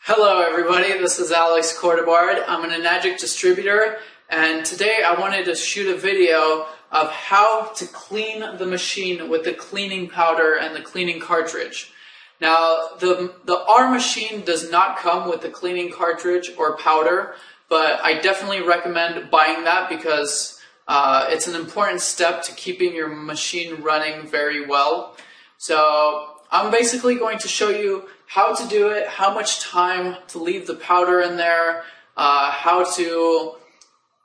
Hello everybody, this is Alex Cordabard. I'm an Enagic distributor, and today I wanted to shoot a video of how to clean the machine with the cleaning powder and the cleaning cartridge. Now, the R machine does not come with the cleaning cartridge or powder, but I definitely recommend buying that because it's an important step to keeping your machine running very well. So I'm basically going to show you how to do it, how much time to leave the powder in there, how to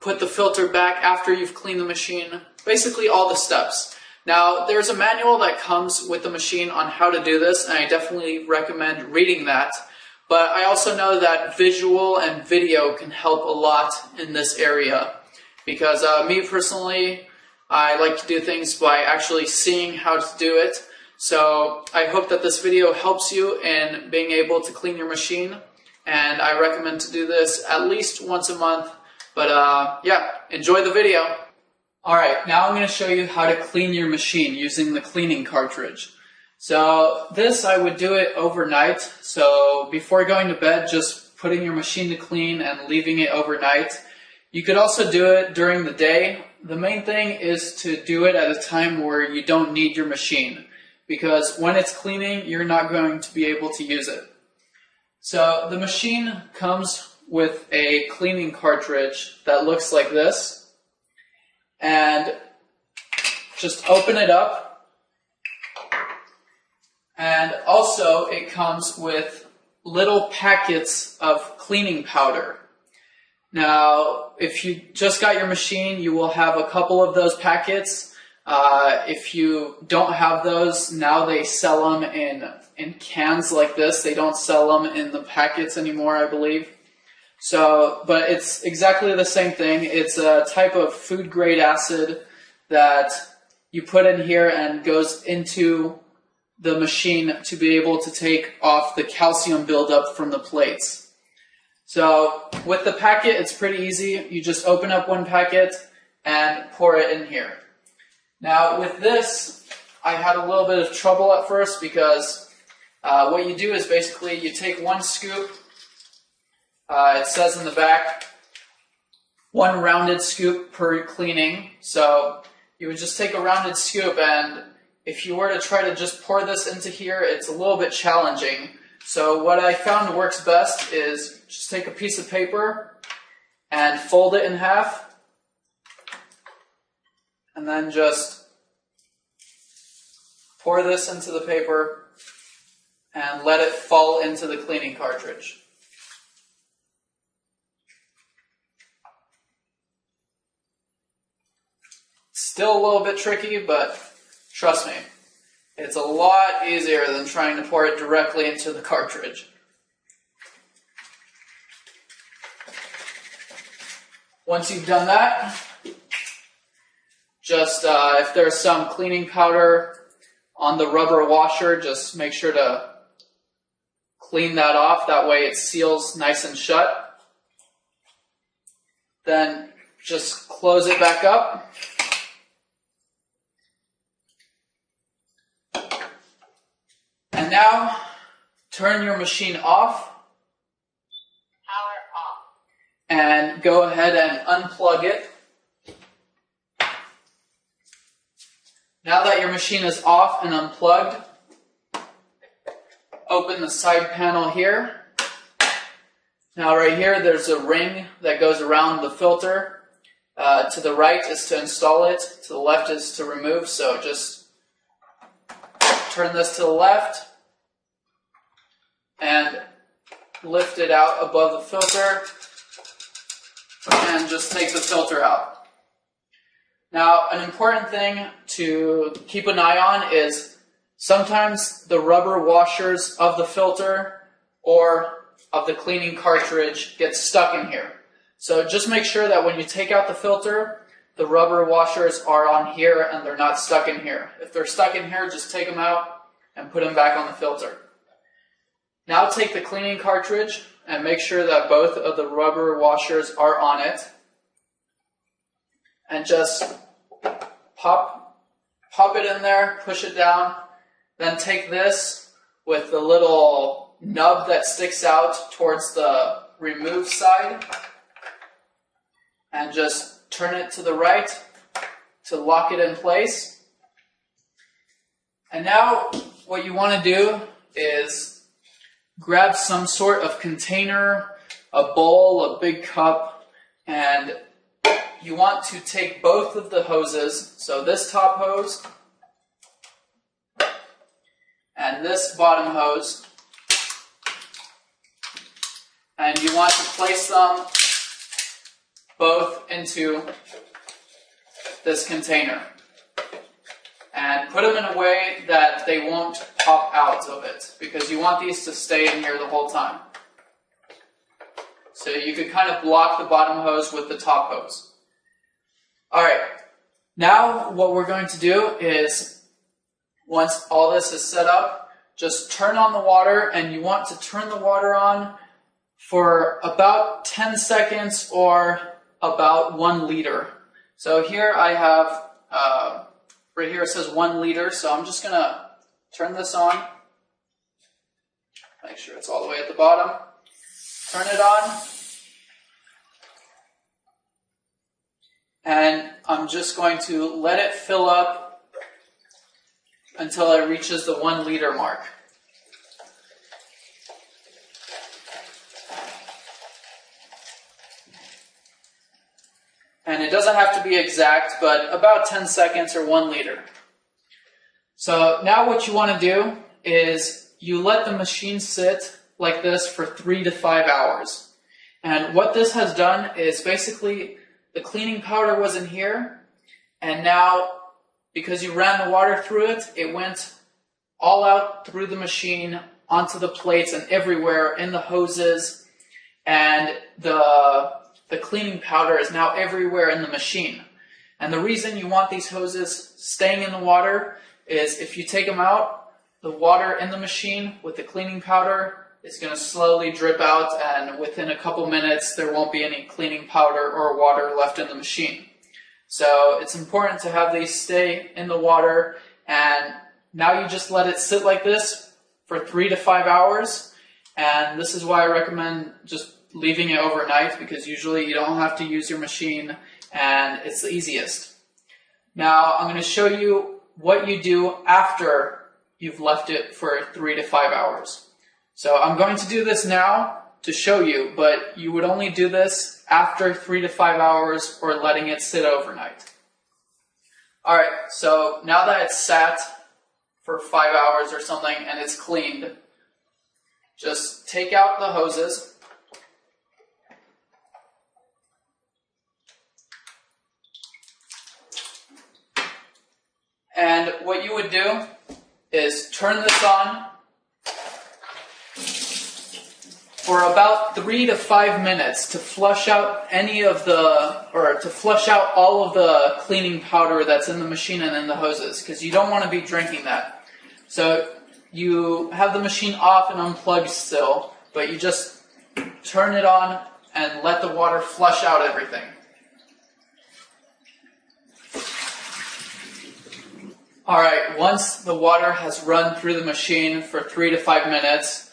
put the filter back after you've cleaned the machine, basically all the steps. Now, there's a manual that comes with the machine on how to do this, and I definitely recommend reading that. But I also know that visual and video can help a lot in this area because me personally, I like to do things by actually seeing how to do it. So I hope that this video helps you in being able to clean your machine, and I recommend to do this at least once a month. But yeah, enjoy the video. Alright, now I'm going to show you how to clean your machine using the cleaning cartridge. So this, I would do it overnight. So before going to bed, just putting your machine to clean and leaving it overnight. You could also do it during the day. The main thing is to do it at a time where you don't need your machine, because when it's cleaning, you're not going to be able to use it. So the machine comes with a cleaning cartridge that looks like this, and just open it up. And also it comes with little packets of cleaning powder. Now, if you just got your machine, you will have a couple of those packets. If you don't have those, now they sell them in cans like this. They don't sell them in the packets anymore, I believe. So, but it's exactly the same thing. It's a type of food grade acid that you put in here and goes into the machine to be able to take off the calcium buildup from the plates. So with the packet, it's pretty easy. You just open up one packet and pour it in here. Now with this, I had a little bit of trouble at first because what you do is basically you take one scoop, it says in the back, one rounded scoop per cleaning. So you would just take a rounded scoop, and if you were to try to just pour this into here, it's a little bit challenging. So what I found works best is just take a piece of paper and fold it in half. And then just pour this into the paper and let it fall into the cleaning cartridge. Still a little bit tricky, but trust me, it's a lot easier than trying to pour it directly into the cartridge. Once you've done that, just if there's some cleaning powder on the rubber washer, just make sure to clean that off. That way it seals nice and shut. Then just close it back up. And now turn your machine off. Power off. And go ahead and unplug it. Now that your machine is off and unplugged, open the side panel here. Now right here there's a ring that goes around the filter. To the right is to install it, to the left is to remove, so just turn this to the left and lift it out above the filter and just take the filter out. Now, an important thing to keep an eye on is sometimes the rubber washers of the filter or of the cleaning cartridge get stuck in here. So just make sure that when you take out the filter, the rubber washers are on here and they're not stuck in here. If they're stuck in here, just take them out and put them back on the filter. Now take the cleaning cartridge and make sure that both of the rubber washers are on it. And just pop it in there, push it down, then take this with the little nub that sticks out towards the remove side, and just turn it to the right to lock it in place. And now what you want to do is grab some sort of container, a bowl, a big cup, and you want to take both of the hoses, so this top hose and this bottom hose, and you want to place them both into this container and put them in a way that they won't pop out of it, because you want these to stay in here the whole time. So you could kind of block the bottom hose with the top hose. Alright, now what we're going to do is, once all this is set up, just turn on the water, and you want to turn the water on for about 10 seconds or about 1 liter. So here I have, right here it says 1 liter, so I'm just going to turn this on. Make sure it's all the way at the bottom. Turn it on. And I'm just going to let it fill up until it reaches the 1 liter mark. And it doesn't have to be exact, but about 10 seconds or 1 liter. So now what you want to do is you let the machine sit like this for 3 to 5 hours. And what this has done is basically the cleaning powder was in here, and now because you ran the water through it, it went all out through the machine onto the plates and everywhere in the hoses, and the cleaning powder is now everywhere in the machine. And the reason you want these hoses staying in the water is if you take them out, the water in the machine with the cleaning powder is going to slowly drip out, and within a couple minutes there won't be any cleaning powder or water left in the machine. So it's important to have these stay in the water, and now you just let it sit like this for 3 to 5 hours, and this is why I recommend just leaving it overnight, because usually you don't have to use your machine and it's the easiest. Now I'm going to show you what you do after you've left it for 3 to 5 hours. So I'm going to do this now to show you, but you would only do this after 3 to 5 hours or letting it sit overnight. Alright, so now that it's sat for 5 hours or something and it's cleaned, just take out the hoses. And what you would do is turn this on for about 3 to 5 minutes to flush out all of the cleaning powder that's in the machine and in the hoses, because you don't want to be drinking that. So you have the machine off and unplugged still, but you just turn it on and let the water flush out everything. Alright, once the water has run through the machine for 3 to 5 minutes,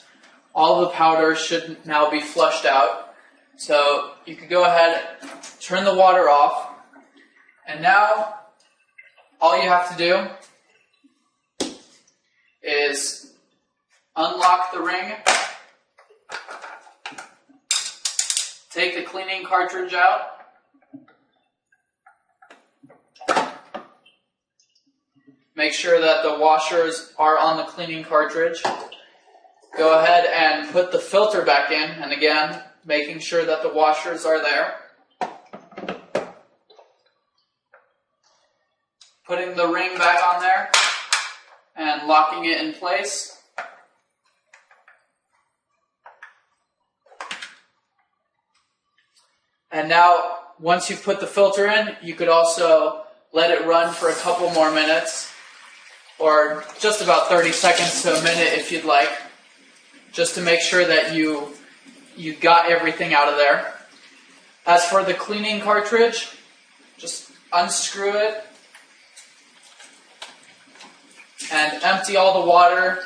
all the powder should now be flushed out. So you could go ahead, turn the water off, and now all you have to do is unlock the ring, take the cleaning cartridge out, make sure that the washers are on the cleaning cartridge. Go ahead and put the filter back in, and again, making sure that the washers are there. Putting the ring back on there and locking it in place. And now, once you've put the filter in, you could also let it run for a couple more minutes, or just about 30 seconds to a minute if you'd like, just to make sure that you got everything out of there. As for the cleaning cartridge, just unscrew it and empty all the water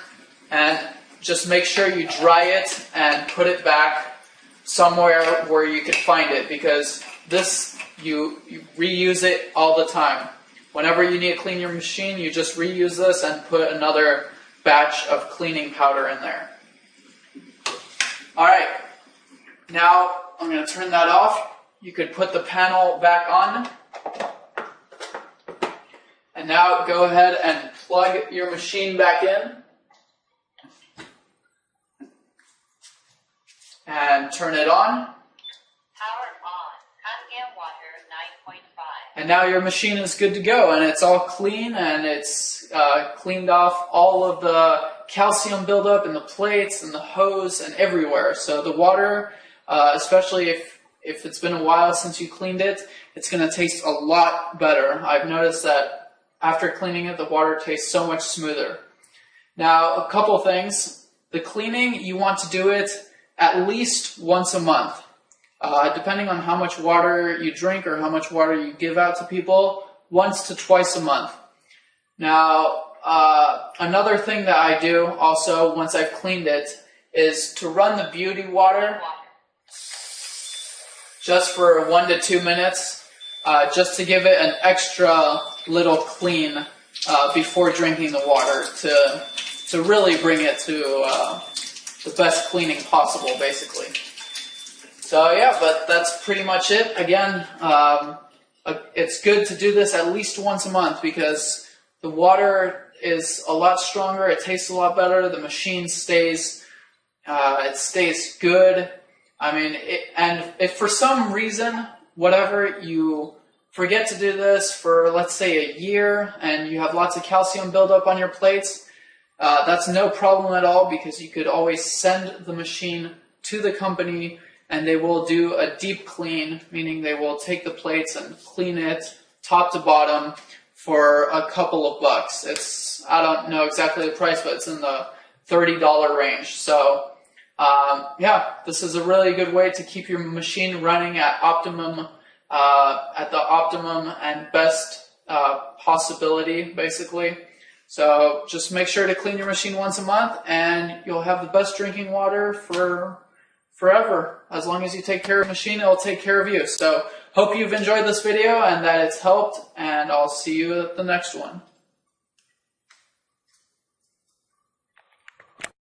and just make sure you dry it and put it back somewhere where you can find it, because this, you reuse it all the time. Whenever you need to clean your machine, you just reuse this and put another batch of cleaning powder in there. Alright, now I'm going to turn that off. You could put the panel back on. And now go ahead and plug your machine back in. And turn it on. Power on. Ambient water 9.5. And now your machine is good to go, and it's all clean, and it's cleaned off all of the calcium buildup in the plates and the hose and everywhere. So the water, especially if it's been a while since you cleaned it, it's going to taste a lot better. I've noticed that after cleaning it, the water tastes so much smoother. Now, a couple things. The cleaning, you want to do it at least once a month. Depending on how much water you drink or how much water you give out to people, once to twice a month. Now, another thing that I do also once I've cleaned it is to run the beauty water just for 1 to 2 minutes, just to give it an extra little clean before drinking the water, to really bring it to the best cleaning possible, basically. So yeah, but that's pretty much it. Again, it's good to do this at least once a month, because the water is a lot stronger, it tastes a lot better, the machine stays good. I mean, and if for some reason, whatever, you forget to do this for, let's say, a year, and you have lots of calcium buildup on your plates, that's no problem at all, because you could always send the machine to the company and they will do a deep clean, meaning they will take the plates and clean it top to bottom for a couple of bucks. It's, I don't know exactly the price, but it's in the $30 range. So yeah, this is a really good way to keep your machine running at optimum, at the optimum and best possibility, basically. So just make sure to clean your machine once a month, and you'll have the best drinking water for forever. As long as you take care of the machine, it'll take care of you. So hope you've enjoyed this video and that it's helped, and I'll see you at the next one.